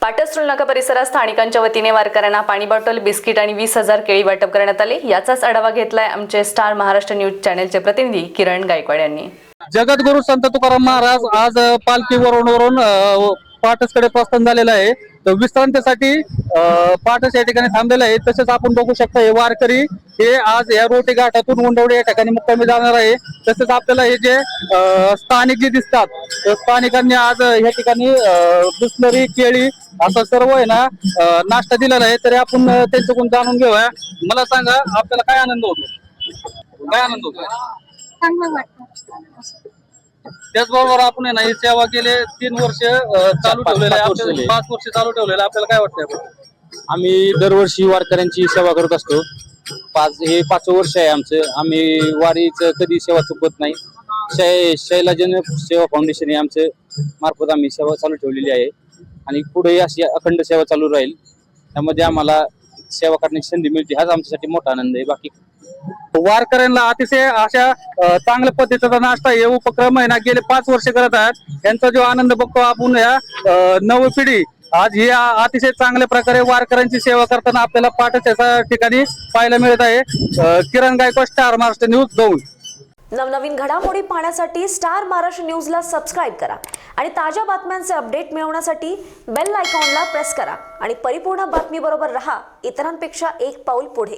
पाटसरोल नाका परिसरात स्थानिकांच्या वतीने वारकऱ्यांना पाणी बॉटल, बिस्किट आणि 20,000 केळी वाटप करण्यात आले। याचाच आढावा घेतलाय आमचे स्टार महाराष्ट्र न्यूज चॅनलचे प्रतिनिधी किरण गायकवाड यांनी। जगद्गुरु संत तुकाराम महाराज आज पालखीवरून पाटसकडे प्रस्थान झालेलं आहे। तर विश्रांतीसाठी पाटस या ठिकाणी थांबलेलं आहे। तसेच आपण बघू शकता हे वारकरी हे आज या रोटी घाटातून उंडवडे या ठिकाणी मुक्कामी जाणार आहे। तसेच आपल्याला हे जे स्थानिक जे दिसतात स्थानिकांनी आज या ठिकाणी बिस्लरी, केळी असं सर्व आहे ना नाश्ता दिलेला आहे। तरी आपण त्यांच्याकडून जाणून घेऊया। मला सांगा आपल्याला काय आनंद होतो? काय आनंद होतो? चांगलं वाटतं। त्याचबरोबर आपण आहे ना ही सेवा केले 3 वर्ष चालू ठेवलेले, 5 वर्ष चालू ठेवलेले, आपल्याला काय वाटतंय? आम्ही दरवर्षी वारकऱ्यांची सेवा करत असतो। हे 5वं वर्ष आहे आमचं। आम्ही वारीचं कधी सेवा चुकवत नाही। शैलाजन सेवा फाउंडेशन हे आमचं मार्फत आम्ही सेवा चालू ठेवलेली आहे आणि पुढे अशी अखंड सेवा चालू राहील। त्यामध्ये आम्हाला सेवा करण्याची संधी मिळते, हाच आमच्यासाठी मोठा आनंद आहे। बाकी वारकऱ्यांना अतिशय अशा चांगल्या पद्धतीचा नाश्ता हे उपक्रम आहे ना गेले 5 वर्ष करत आहेत। यांचा जो आनंद बघतो आपण या नवी पिढी आज ही अतिशय चांगल्या प्रकारे वारकऱ्यांची सेवा करताना आपल्याला पाटस ठिकाणी पाहायला मिळत आहे। किरण गायकवाड, स्टार महाराष्ट्र न्यूज, दौंड। नवनवीन घडामोडी पाहण्यासाठी स्टार महाराष्ट्र न्यूजला सबस्क्राईब करा आणि ताज्या बातम्यांचे अपडेट मिळवण्यासाठी बेल आयकॉनला प्रेस करा आणि परिपूर्ण बातमी बरोबर रहा, इतरांपेक्षा एक पाऊल पुढे।